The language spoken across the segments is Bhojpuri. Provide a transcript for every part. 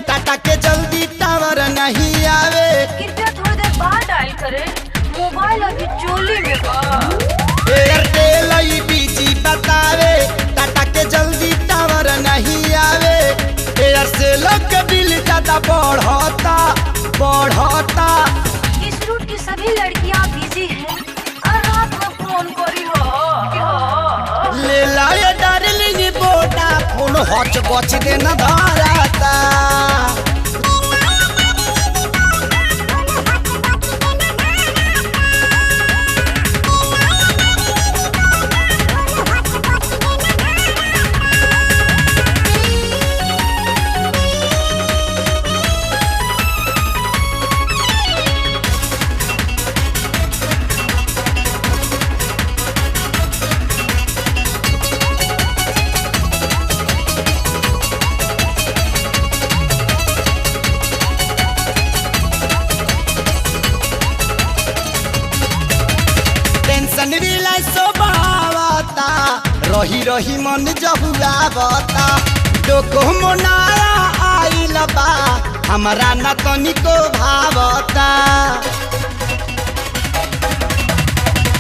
टाटा के जल्दी टावर नहीं आवे। कृपया थोड़ी देर बाद डायल करें, मोबाइल अभी चोली में बा। एयरटेल बीजी बतावे टाटा के जल्दी टावर नहीं आवे। एयरसेल के बिल ज्यादा बढ़ता। इस रूट की सभी लड़कियां बिजी हैं और रात में फोन करी हो। ले लाए डार्लिंग बोटा फोन हॉच बच देना धराता। रही रही मन जहुआवता। डोको मोनाया आइल बा हमरा न तनिको भावता।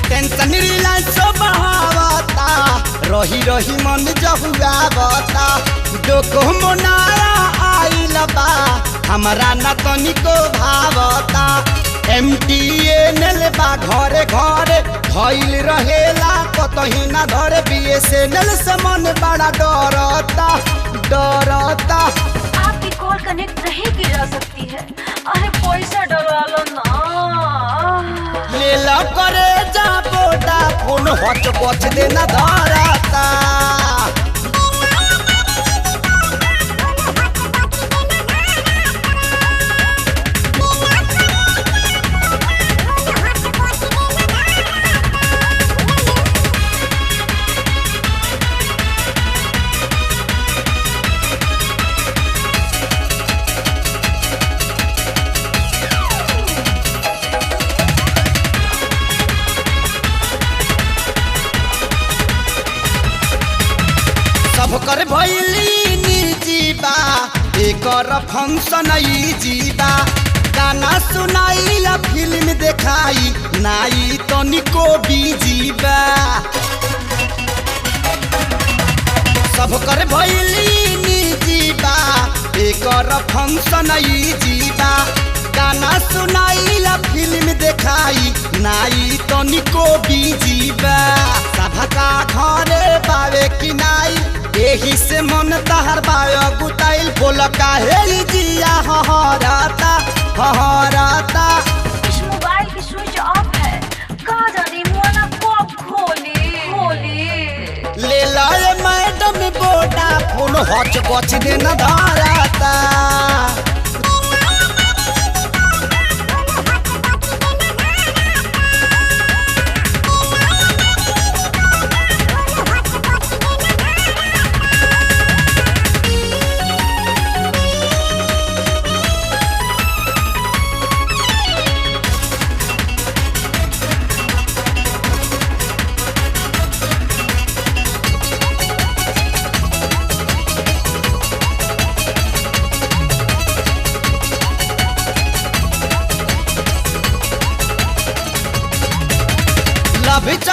टेंशन रिलैक्स बहावता। रही रही मन जहुआवता। डोको मोनाया आइल बा हमरा न तनिको भावता। MTNL बा घरे घरे भइल रहेला कतही ना धरे। BSNL से मन बड़ा डरता। आपकी कॉल कनेक्ट नहीं की जा सकती है। अरे पैसा डरालो ना। ले ला करे जा बोटा फोन हॉच बच देना धराता। कर भइली निजी बा एकर फंक्शन जीवा। गाना सुनाइला फिल्म देखाई नाई तनिको बिजी बा। सब कर भइली निजी बा एकर फंक्शन जीवा। गाना सुनाइला फिल्म देखाई नाई तनिको बिजी बा। सबका घरे बावे कि नाई एही से मन तहर बाय गुताइल। बोल काहे जिया हहराता। इस मोबाइल की स्विच ऑफ है, कहाँ जाने मोना कब खोली। ले लाए मैडम बोटा फोन हॉच बच देना धराता।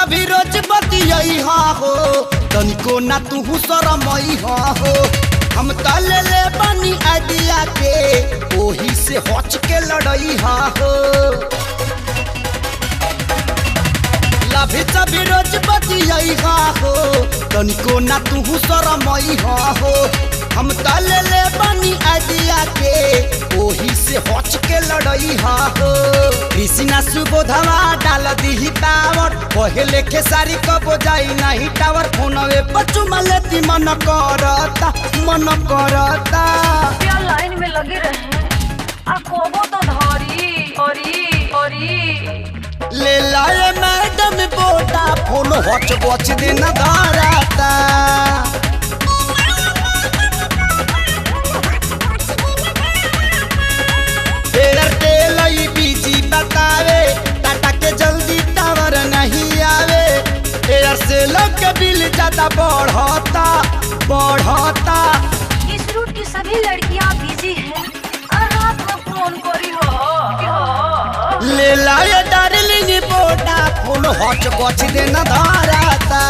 भी रोज बतियई हो तनिको ना तू शरमई हो। हम त ले बनी आइडिया के ओही से हच के लड़ई हो। लभी सभी रोज बतियई हो तनिको ना तू शरमई हो। हम त ले ले बनी आइडिया के ओही से हच के लड़ई हा हो कृष्णा सुबोधवा डाल दी पावर पहले के सारी कब जाई नहीं टावर फोनवे पचुमा लेती मन करता क्या लाइन में लगे रहे आ कोबो तो धरी औरी ले लाए मैडम बोटा फोन हच बच दिन धराता एयरटेल बीजी बतावे टाटा के जल्दी टावर नहीं आवे एयरसेल के बिल ज्यादा बढ़ता इस रूट की सभी लड़कियां बिजी हैं और रात में फोन करी हो ले लाए डार्लिंग बोटा फोन हच बच दिन धराता